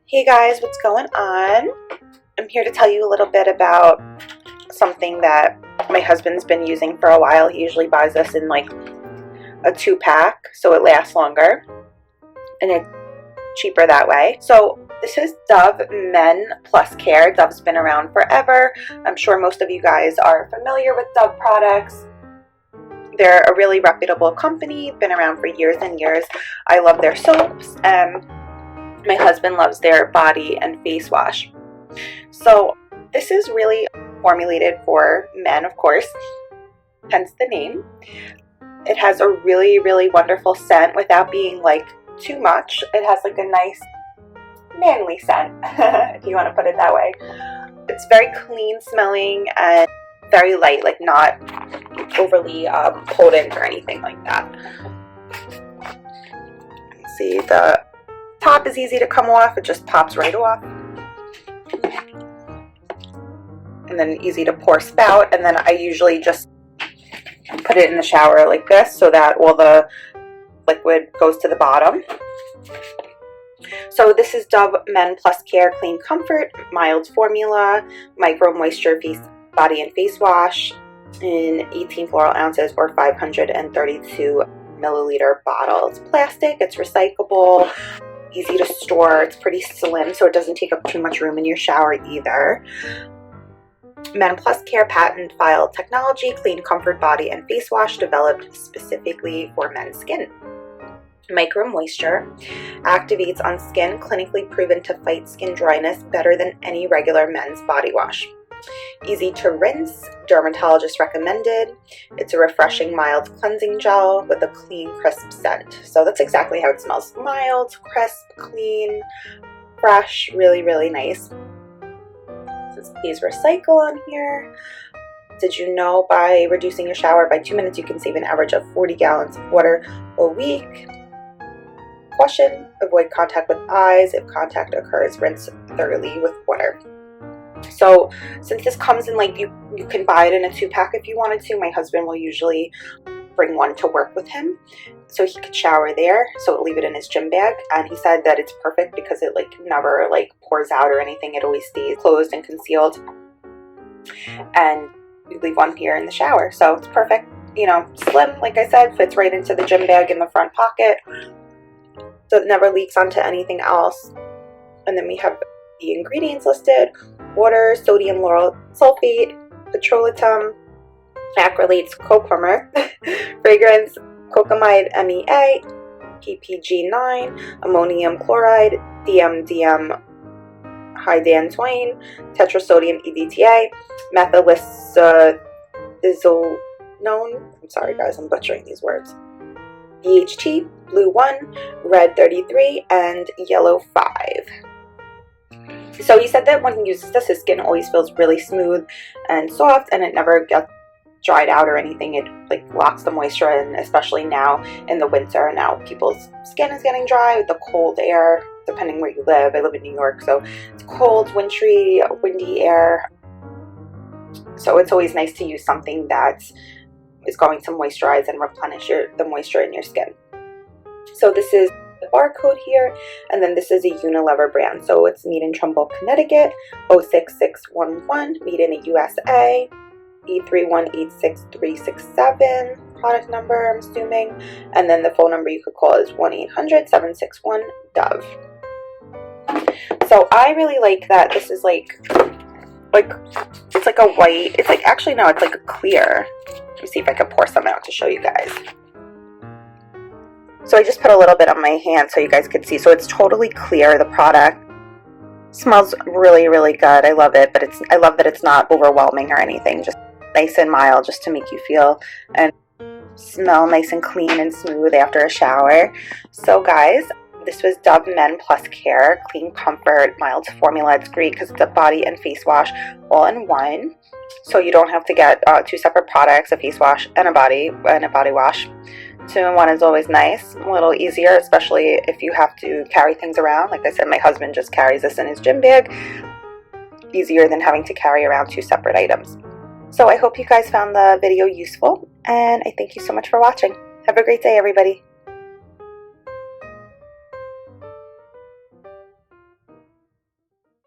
Hey guys, what's going on? I'm here to tell you a little bit about something that my husband's been using for a while. He usually buys this in like a 2-pack so it lasts longer and it's cheaper that way. So this is Dove Men Plus Care. Dove's been around forever. I'm sure most of you guys are familiar with Dove products. They're a really reputable company, been around for years and years. I love their soaps. My husband loves their body and face wash. So this is really formulated for men, of course, hence the name. It has a really, really wonderful scent without being like too much. It has like a nice manly scent, if you want to put it that way. It's very clean smelling and very light, like not overly potent or anything like that. See, the top is easy to come off. It just pops right off. And then easy to pour spout. And then I usually just put it in the shower like this so that all the liquid goes to the bottom. So this is Dove Men Plus Care Clean Comfort Mild Formula Micro Moisture Face Body and Face Wash in 18 floral ounces or 532 milliliter bottles. Plastic, it's recyclable, easy to store, it's pretty slim so it doesn't take up too much room in your shower either. Men Plus Care patent filed technology, clean comfort body and face wash developed specifically for men's skin. Micro moisture activates on skin, clinically proven to fight skin dryness better than any regular men's body wash. Easy to rinse, dermatologist recommended. It's a refreshing mild cleansing gel with a clean, crisp scent. So that's exactly how it smells. Mild, crisp, clean, fresh, really, really nice. It says please recycle on here. Did you know by reducing your shower by 2 minutes you can save an average of 40 gallons of water a week? Caution, avoid contact with eyes. If contact occurs, rinse thoroughly with water. So since this comes in like you can buy it in a 2-pack if you wanted to. My husband will usually bring one to work with him so he could shower there, so leave it in his gym bag. And he said that it's perfect because it like never like pours out or anything. It always stays closed and concealed, and we leave one here in the shower, so it's perfect. You know, slim, like I said, fits right into the gym bag in the front pocket, so it never leaks onto anything else. And then we have the ingredients listed: water, sodium lauryl sulfate, petroleum, acrylates, copolymer, fragrance, cocamide MEA, PPG9, ammonium chloride, DMDM hydantoin, tetrasodium EDTA, methylisonone. I'm sorry guys, I'm butchering these words. BHT, blue 1, red 33, and yellow 5. So he said that when he uses this, his skin always feels really smooth and soft, and it never gets dried out or anything. It like locks the moisture in, especially now in the winter. Now people's skin is getting dry with the cold air, depending where you live. I live in New York, so it's cold, wintry, windy air. So it's always nice to use something that is going to moisturize and replenish the moisture in your skin. So this is the barcode here, and then this is a Unilever brand. So it's made in Trumbull, Connecticut, 06611, made in the USA, E3186367, product number, I'm assuming, and then the phone number you could call is 1-800-761-DOVE. So I really like that this is like it's like a white, it's like, actually no, it's like a clear. Let me see if I can pour some out to show you guys. So I just put a little bit on my hand so you guys could see. So it's totally clear, the product. Smells really, really good. I love it, but I love that it's not overwhelming or anything. Just nice and mild, just to make you feel and smell nice and clean and smooth after a shower. So guys, this was Dove Men Plus Care Clean Comfort Mild Formula. It's great because it's a body and face wash all in one. So you don't have to get 2 separate products, a face wash and a body wash. 2-in-1 is always nice, a little easier, especially if you have to carry things around. Like I said, my husband just carries this in his gym bag. Easier than having to carry around 2 separate items. So I hope you guys found the video useful, and I thank you so much for watching. Have a great day, everybody.